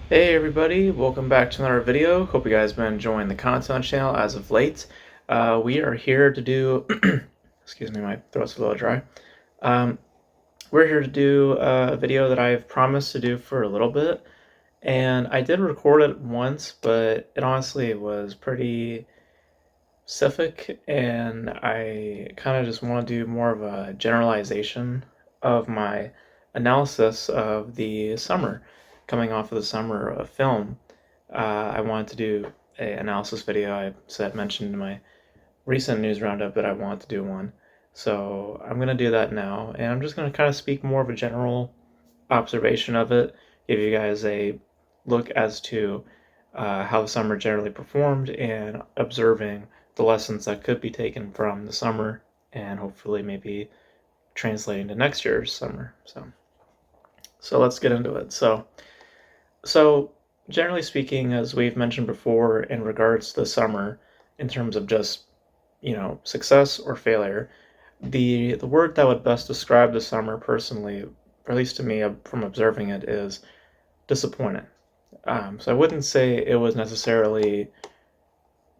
Hey everybody, welcome back to another video. Hope you guys have been enjoying the content on the channel as of late. We are here to do, excuse me, my throat's a little dry. Um, we're here to do a video that I've promised to do for a little bit, and I did record it once, but it honestly was pretty specific, and I kind of just want to do more of a generalization of my analysis of the summer, coming off of the summer of film. I wanted to do an analysis video. Mentioned in my recent news roundup that I wanted to do one. So I'm gonna do that now, and I'm just gonna kind of speak more of a general observation of it, give you guys a look as to how the summer generally performed, and observing the lessons that could be taken from the summer, and hopefully maybe translating to next year's summer. So let's get into it. So generally speaking, as we've mentioned before, in regards to the summer, in terms of just success or failure, the word that would best describe the summer personally, or at least to me from observing it, is disappointing. So I wouldn't say it was necessarily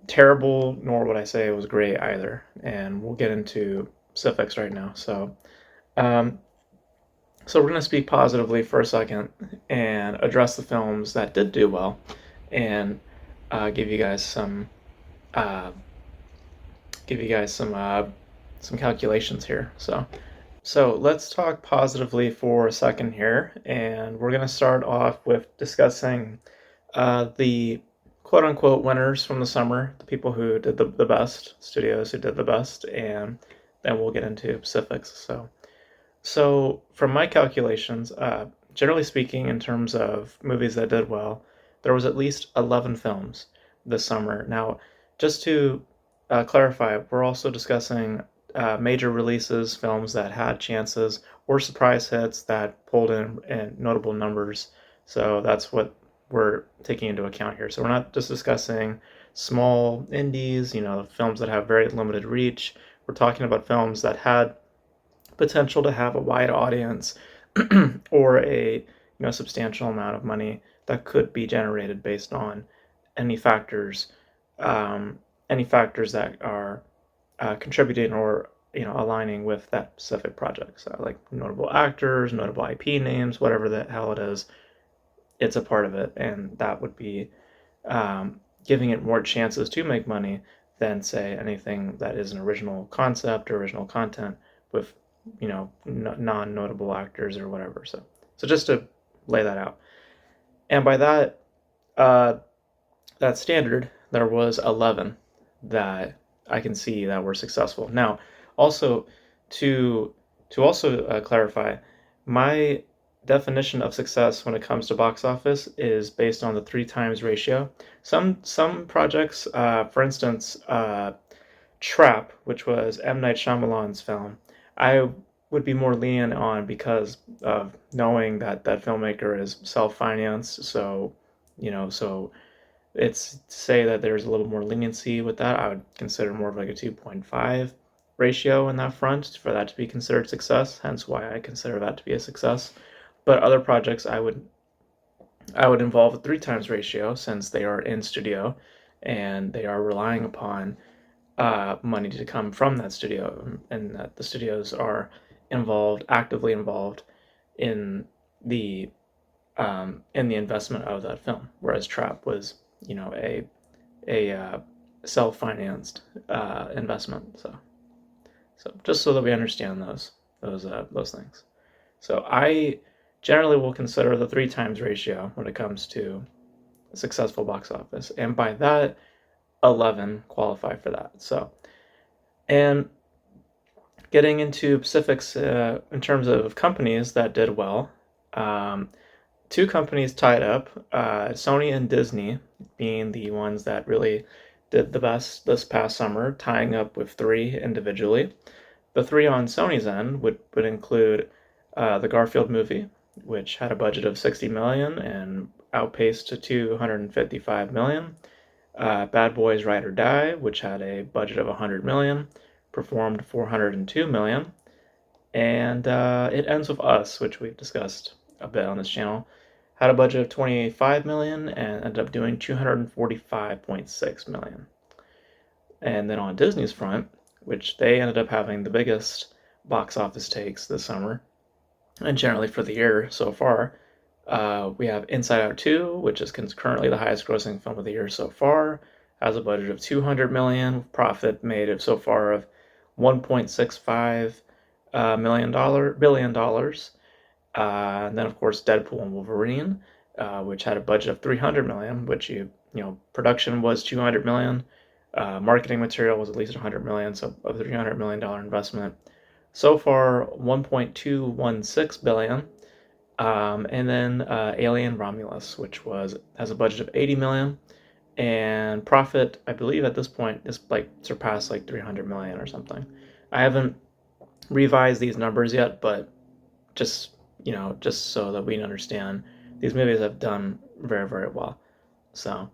terrible, nor would I say it was great either. And we'll get into specifics right now. Um, so we're going to speak positively for a second and address the films that did do well, and give you guys uh, some calculations here. So let's talk positively for a second here, and we're going to start off with discussing the quote unquote winners from the summer, the people who did the best, studios who did the best, and then we'll get into specifics. So from my calculations, generally speaking, in terms of movies that did well, there was at least 11 films this summer. Now, just to clarify, we're also discussing major releases, films that had chances, or surprise hits that pulled in notable numbers. So that's what we're taking into account here. So we're not just discussing small indies, films that have very limited reach. We're talking about films that had potential to have a wide audience or a substantial amount of money that could be generated based on any factors um, any factors that are contributing or aligning with that specific project. So like notable actors, notable IP names, whatever the hell it is, it's a part of it, and that would be giving it more chances to make money than say anything that is an original concept or original content with non-notable actors or whatever. So just to lay that out, and by uh, that standard, there was 11 that I can see that were successful. Now, also to also clarify, my definition of success when it comes to box office is based on the three times ratio. Some projects, for instance, Trap, which was M. Night Shyamalan's film, I would be more lenient on because of knowing that that filmmaker is self-financed. So it's say that there's a little more leniency with that. I would consider more of like a 2.5 ratio in that front for that to be considered success. Hence why I consider that to be a success. But other projects I would involve a three times ratio since they are in studio and they are relying upon money to come from that studio, and that the studios are actively involved in the investment of that film. Whereas Trap was, a self-financed investment. So just so that we understand those things. So I generally will consider the three times ratio when it comes to a successful box office, and by that 11 qualify for that. And getting into specifics in terms of companies that did well, um, two companies tied up, Sony and Disney being the ones that really did the best this past summer, tying up with three individually. The three on Sony's end would include the Garfield movie, which had a budget of 60 million and outpaced to 255 million. Bad Boys Ride or Die, which had a budget of 100 million, performed 402 million. And It Ends with Us, which we've discussed a bit on this channel, had a budget of 25 million and ended up doing 245.6 million. And then on Disney's front, which they ended up having the biggest box office takes this summer, and generally for the year so far, we have Inside Out 2, which is currently the highest grossing film of the year so far, has a budget of 200 million, profit made so far of 1.65 billion dollars. And then of course Deadpool and Wolverine, which had a budget of 300 million, which production was 200 million, marketing material was at least 100 million, so a $300 million investment. So far, 1.216 billion. And then Alien Romulus, which has a budget of 80 million, and profit, I believe at this point is like surpassed like 300 million or something. I haven't revised these numbers yet, but just just so that we understand, these movies have done very, very well. So,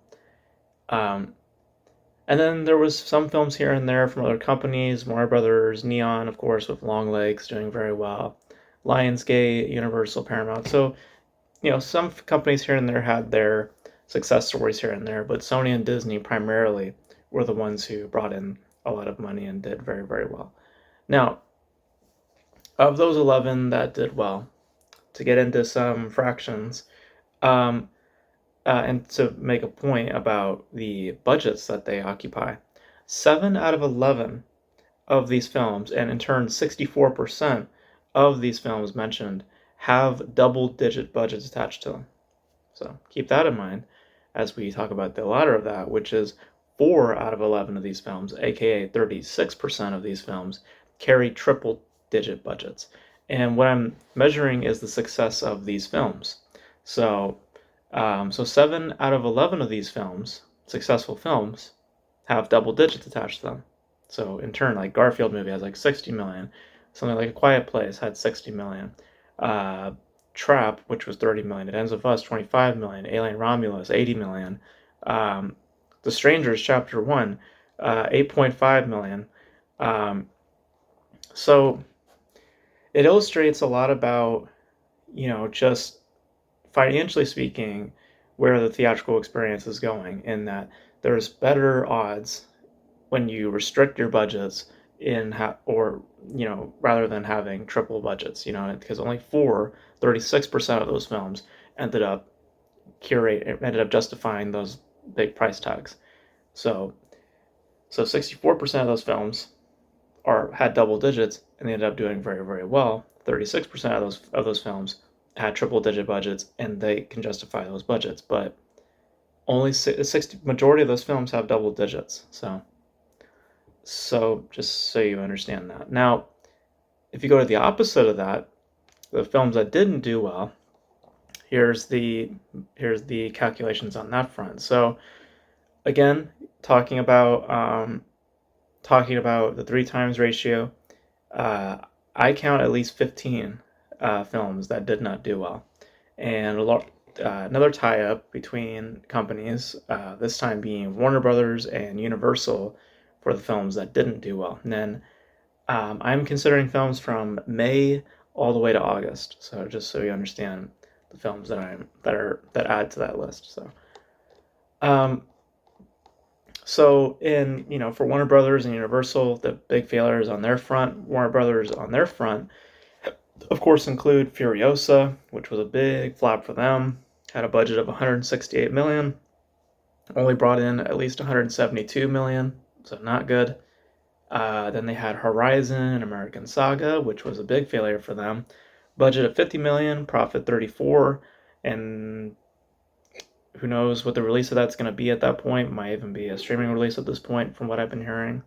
um, and then there was some films here and there from other companies, Warner Brothers, Neon, of course, with Long Legs doing very well, Lionsgate, Universal, Paramount. So, some companies here and there had their success stories here and there, but Sony and Disney primarily were the ones who brought in a lot of money and did very, very well. Now, of those 11 that did well, to get into some fractions, um, and to make a point about the budgets that they occupy, 7 out of 11 of these films, and in turn 64% of these films mentioned, have double-digit budgets attached to them. So keep that in mind as we talk about the latter of that, which is 4 out of 11 of these films, aka 36% of these films, carry triple-digit budgets. And what I'm measuring is the success of these films. So, 7 out of 11 of these films, successful films, have double digits attached to them. So in turn, like Garfield movie has like 60 million, something like A Quiet Place had 60 million, Trap, which was 30 million, It Ends With Us 25 million, Alien Romulus 80 million, The Strangers Chapter 1 8.5 million. So it illustrates a lot about, just financially speaking, where the theatrical experience is going, in that there's better odds when you restrict your budgets rather than having triple budgets, because only 36% of those films ended up justifying those big price tags. So 64% of those films had double digits and they ended up doing very, very well. 36% of those films had triple digit budgets and they can justify those budgets, but only majority of those films have double digits. So just so you understand that. Now, if you go to the opposite of that, the films that didn't do well, here's the calculations on that front. So again, talking about the 3 times ratio, I count at least 15 films that did not do well, and another tie-up between companies, this time being Warner Brothers and Universal, for the films that didn't do well. And then I'm considering films from May all the way to August. So just so you understand the films that add to that list. So for Warner Brothers and Universal, the big failures on their front, Warner Brothers on their front, of course, include Furiosa, which was a big flop for them. Had a budget of 168 million, only brought in at least 172 million, so not good. Then they had Horizon and American Saga, which was a big failure for them. Budget of 50 million, profit 34, and who knows what the release of that's going to be at that point. Might even be a streaming release at this point, from what I've been hearing.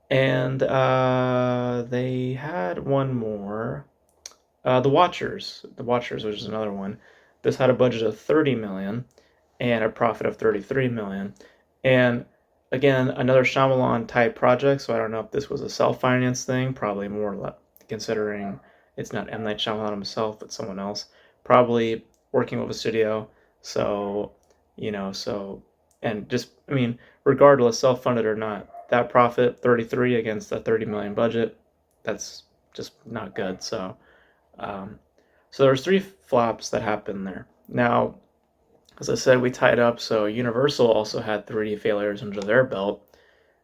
And they had one more. The Watchers, which is another one. This had a budget of 30 million and a profit of 33 million. And again, another Shyamalan type project, so I don't know if this was a self-finance thing, probably more, considering it's not M. Night Shyamalan himself, but someone else, probably working with a studio. So, and just, regardless, self-funded or not, that profit, 33 against a 30 million budget, that's just not good. So there's 3 flops that happened there. Now, as I said, we tied up, so Universal also had 3D failures under their belt.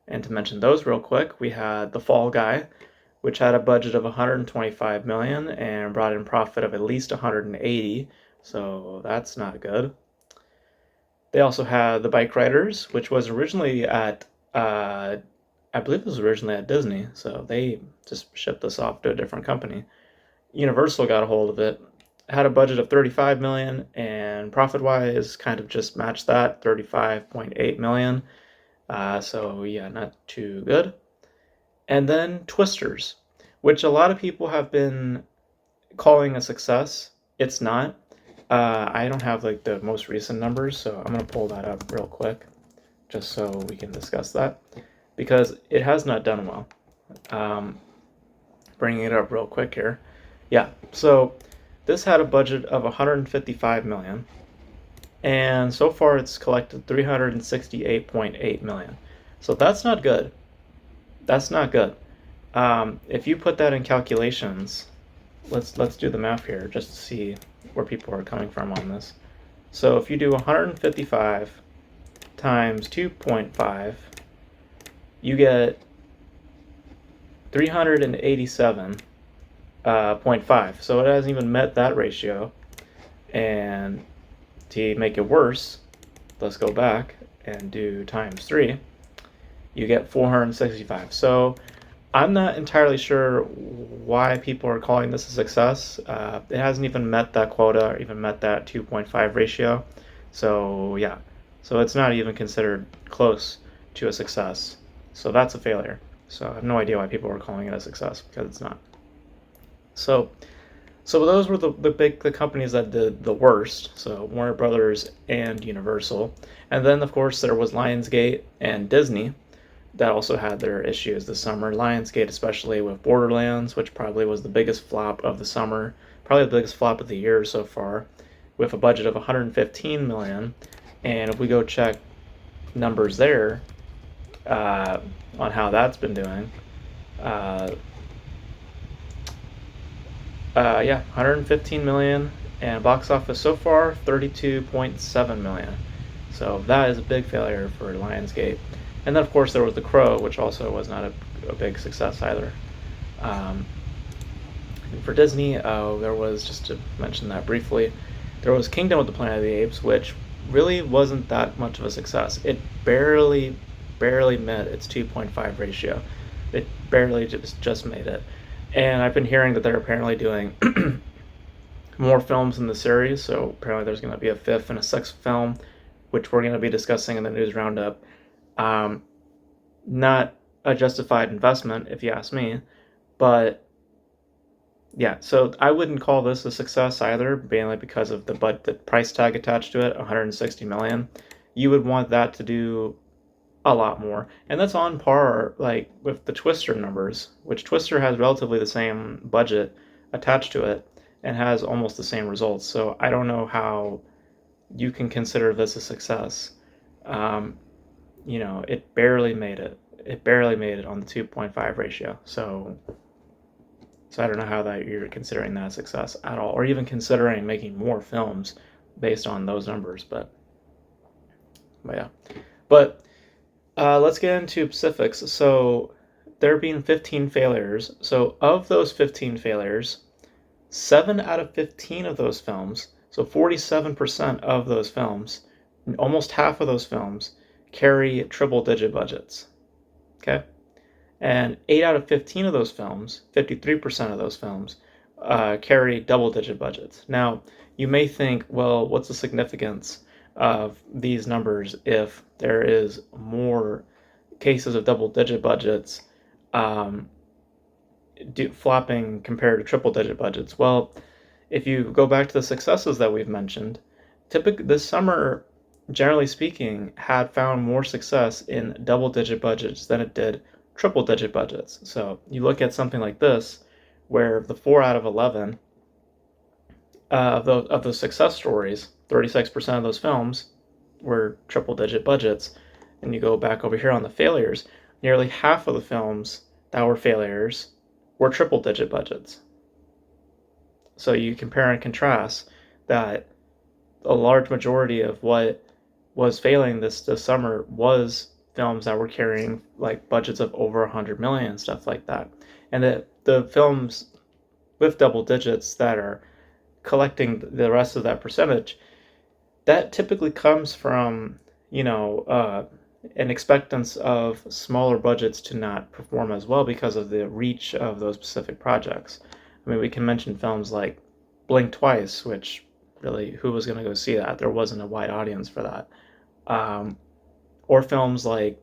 And to mention those real quick, we had The Fall Guy, which had a budget of 125 million and brought in profit of at least 180, so that's not good. They also had The Bike Riders, which was originally at I believe it was originally at Disney, so they just shipped this off to a different company. Universal got a hold of it, had a budget of 35 million, and profit-wise kind of just matched that, 35.8 million. So yeah, not too good. And then Twisters, which a lot of people have been calling a success. It's not. I don't have like the most recent numbers, so I'm gonna pull that up real quick, just so we can discuss that, because it has not done well. Bringing it up real quick here. Yeah, so this had a budget of 155 million, and so far it's collected 368.8 million. So that's not good. That's not good. If you put that in calculations, let's do the math here just to see where people are coming from on this. So if you do 155 times 2.5, you get 387.5. So it hasn't even met that ratio. And to make it worse, let's go back and do times 3. You get 465. So I'm not entirely sure why people are calling this a success. It hasn't even met that quota or even met that 2.5 ratio. So yeah, so it's not even considered close to a success. So that's a failure. So I have no idea why people are calling it a success, because it's not. So those were the companies that did the worst. So Warner Brothers and Universal, and then of course there was Lionsgate and Disney that also had their issues this summer. Lionsgate, especially with Borderlands, which probably was the biggest flop of the summer, probably the biggest flop of the year so far, with a budget of 115 million. And if we go check numbers there on how that's been doing, yeah, 115 million, and box office so far 32.7 million. So that is a big failure for Lionsgate. And then, of course, there was The Crow, which also was not a big success either. For Disney, there was, just to mention that briefly, there was Kingdom of the Planet of the Apes, which really wasn't that much of a success. It barely met its 2.5 ratio. It barely just made it. And I've been hearing that they're apparently doing more films in the series, so apparently there's going to be a 5th and a 6th film, which we're going to be discussing in the news roundup. Not a justified investment, if you ask me, but yeah, so I wouldn't call this a success either, mainly because of the price tag attached to it, 160 million. You would want that to do a lot more, and that's on par like with the Twister numbers, which Twister has relatively the same budget attached to it and has almost the same results. So I don't know how you can consider this a success. It barely made it. It barely made it on the 2.5 ratio. So I don't know how that you're considering that a success at all, or even considering making more films based on those numbers. But yeah. But let's get into specifics. So there being 15 failures. So of those 15 failures, 7 out of 15 of those films, so 47% of those films, almost half of those films, carry triple-digit budgets. Okay? And 8 out of 15 of those films, 53% of those films, carry double-digit budgets. Now, you may think, well, what's the significance of these numbers if there is more cases of double-digit budgets flopping compared to triple-digit budgets? Well, if you go back to the successes that we've mentioned, this summer, generally speaking, had found more success in double-digit budgets than it did triple-digit budgets. So you look at something like this, where the 4 out of 11 of the success stories, 36% of those films were triple-digit budgets. And you go back over here on the failures, nearly half of the films that were failures were triple-digit budgets. So you compare and contrast that a large majority of what was failing this summer was films that were carrying like budgets of over 100 million and stuff like that. And the films with double digits that are collecting the rest of that percentage, that typically comes from, you know, an expectance of smaller budgets to not perform as well because of the reach of those specific projects. I mean, we can mention films like Blink Twice, which really, who was going to go see that? There wasn't a wide audience for that. Um, or films like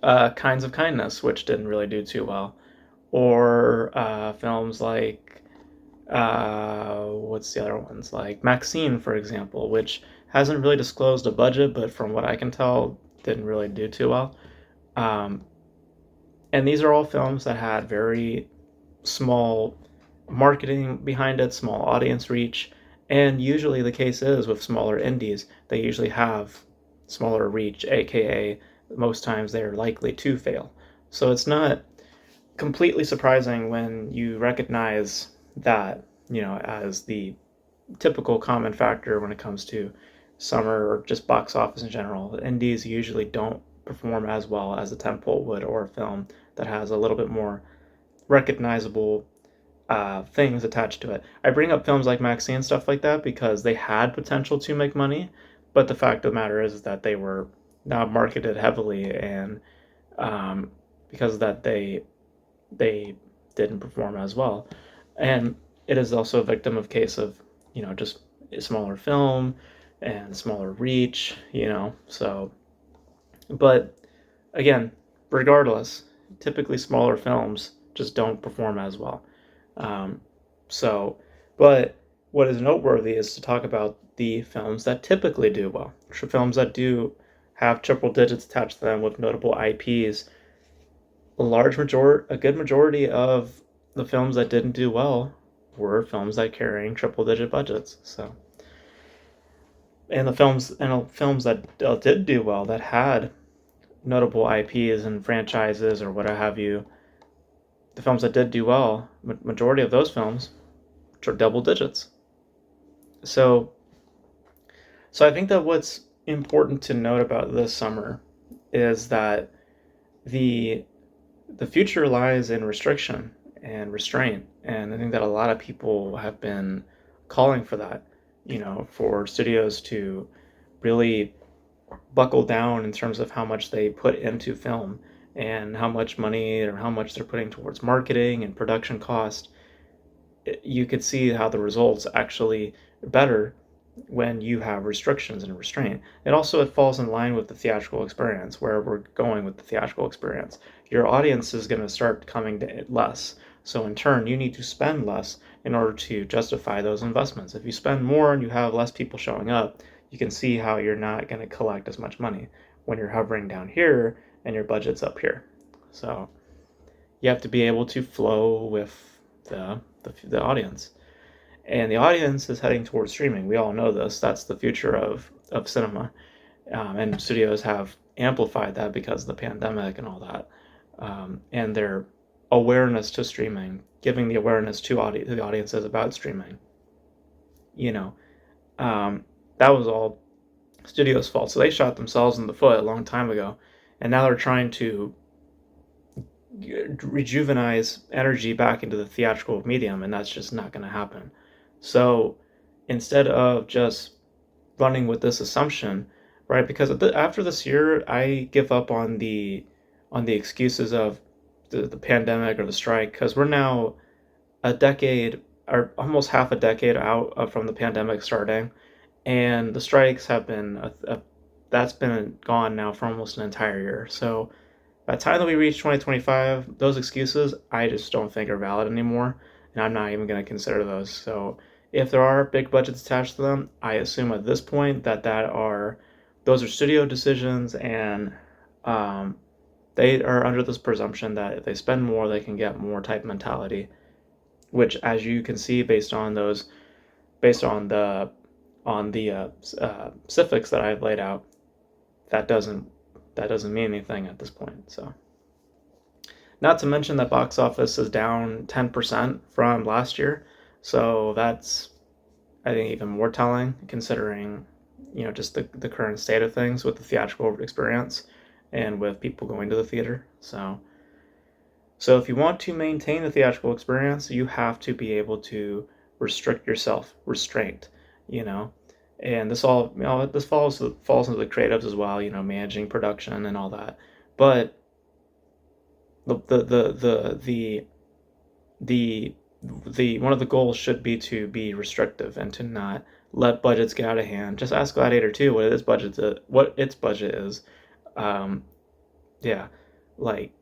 Kinds of Kindness, which didn't really do too well. Or films like what's the other ones, like Maxine, for example, which hasn't really disclosed a budget, but from what I can tell, didn't really do too well. Um, and these are all films that had very small marketing behind it, small audience reach, and usually the case is with smaller indies, they usually have smaller reach, aka most times they're likely to fail. So it's not completely surprising when you recognize that, you know, as the typical common factor when it comes to summer or just box office in general. The indies usually don't perform as well as a tentpole would, or a film that has a little bit more recognizable things attached to it. I bring up films like Maxine and stuff like that because they had potential to make money, but the fact of the matter is that they were not marketed heavily, and because of that they didn't perform as well. And it is also a victim of case of, you know, just a smaller film and smaller reach, you know. So, but again, regardless, typically smaller films just don't perform as well. Um, so, but what is noteworthy is to talk about the films that typically do well, films that do have triple digits attached to them with notable IPs. A good majority of the films that didn't do well were films that carrying triple digit budgets. So, and the films that did do well, that had notable IPs and franchises or what have you, the films that did do well, majority of those films are double digits. So, so I think that what's important to note about this summer is that the the future lies in restriction and restraint. And I think that a lot of people have been calling for that, you know, for studios to really buckle down in terms of how much they put into film and how much money or how much they're putting towards marketing and production cost. You could see how the results actually are better when you have restrictions and restraint. And also it falls in line with the theatrical experience, where we're going with the theatrical experience. Your audience is going to start coming to it less. So in turn, you need to spend less in order to justify those investments. If you spend more and you have less people showing up, you can see how you're not going to collect as much money when you're hovering down here and your budget's up here. So you have to be able to flow with the audience. And the audience is heading towards streaming. We all know this. That's the future of cinema. And studios have amplified that because of the pandemic and all that. And their awareness to streaming, giving the awareness to the audiences about streaming, you know, that was all studios' fault. So they shot themselves in the foot a long time ago. And now they're trying to rejuvenize energy back into the theatrical medium, and that's just not going to happen. So instead of just running with this assumption, right? Because after this year, I give up on the excuses of the pandemic or the strike, because we're now a decade or almost half a decade out from the pandemic starting, and the strikes have been that's been gone now for almost an entire year. So by the time that we reach 2025, those excuses I just don't think are valid anymore, and I'm not even going to consider those. So if there are big budgets attached to them, I assume at this point that those are studio decisions, and they are under this presumption that if they spend more, they can get more type mentality. Which, as you can see, based on the specifics that I've laid out, that doesn't mean anything at this point. So, not to mention that box office is down 10% from last year. So I think even more telling considering, just the current state of things with the theatrical experience and with people going to the theater. So if you want to maintain the theatrical experience, you have to be able to restrict yourself, restraint, you know. And this all, this falls into the creatives as well, managing production and all that. But the the the one of the goals should be to be restrictive and to not let budgets get out of hand. Just ask Gladiator 2 what its budget is. Um, yeah, like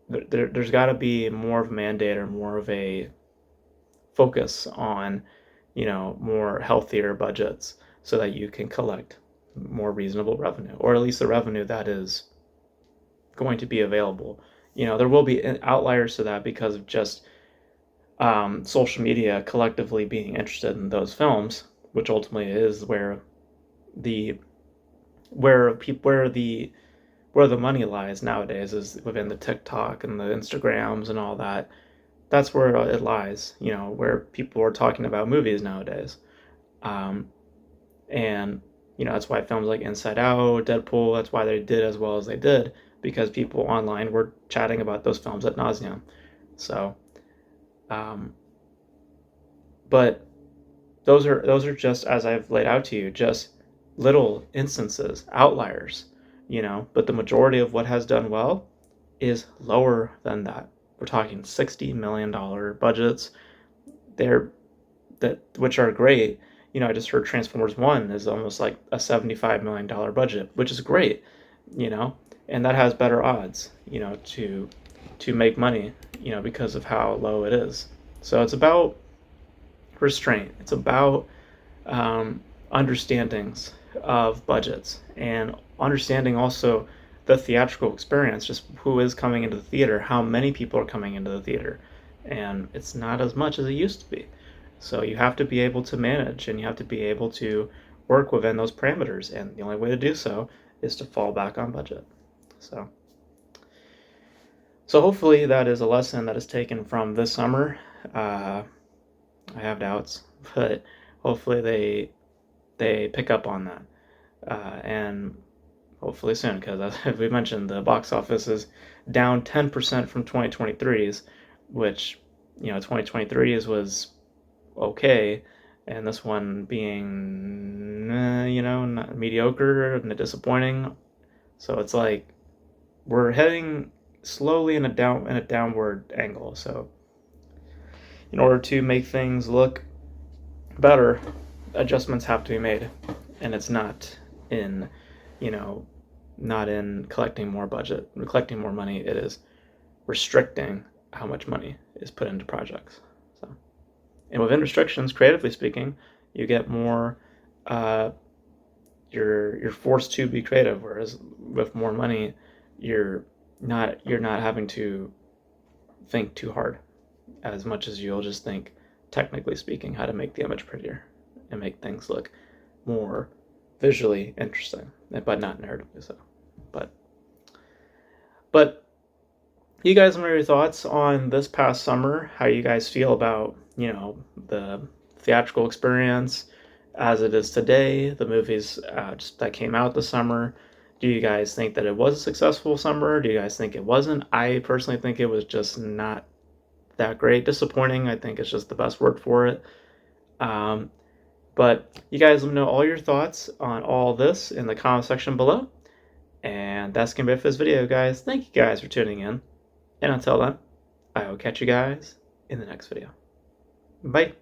there's got to be more of a mandate or more of a focus on, more healthier budgets so that you can collect more reasonable revenue, or at least the revenue that is going to be available. There will be outliers to that because of just social media collectively being interested in those films, which ultimately is the where the money lies nowadays, is within the TikTok and the Instagrams and all that. That's where it lies, where people are talking about movies nowadays. Um, and, that's why films like Inside Out, Deadpool, that's why they did as well as they did, because people online were chatting about those films ad nauseum. So, um, but those are just, as I've laid out to you, just little instances, outliers, but the majority of what has done well is lower than that. We're talking $60 million budgets. They're which are great. I just heard Transformers 1 is almost like a $75 million budget, which is great, and that has better odds, to make money, because of how low it is. So it's about restraint. It's about understandings of budgets and understanding also the theatrical experience, just who is coming into the theater, how many people are coming into the theater. And it's not as much as it used to be. So you have to be able to manage and you have to be able to work within those parameters. And the only way to do so is to fall back on budget. So, so hopefully that is a lesson that is taken from this summer. I have doubts, but hopefully they pick up on that, and hopefully soon, because as we mentioned, the box office is down 10% from 2023's, which 2023's was okay, and this one being not mediocre and disappointing. So it's like we're heading slowly in a downward angle. So in order to make things look better, adjustments have to be made, and it's not in, not in collecting more money. It is restricting how much money is put into projects. So, and within restrictions, creatively speaking, you get more. You're forced to be creative, whereas with more money, you're not having to think too hard as much as you'll just think, technically speaking, how to make the image prettier and make things look more visually interesting, but not narratively so. But you guys, what are your thoughts on this past summer? How you guys feel about, the theatrical experience as it is today, the movies that came out this summer? Do you guys think that it was a successful summer? Do you guys think it wasn't? I personally think it was just not that great. Disappointing, I think, is just the best word for it. But you guys let me know all your thoughts on all this in the comment section below. And that's going to be it for this video, guys. Thank you guys for tuning in. And until then, I will catch you guys in the next video. Bye.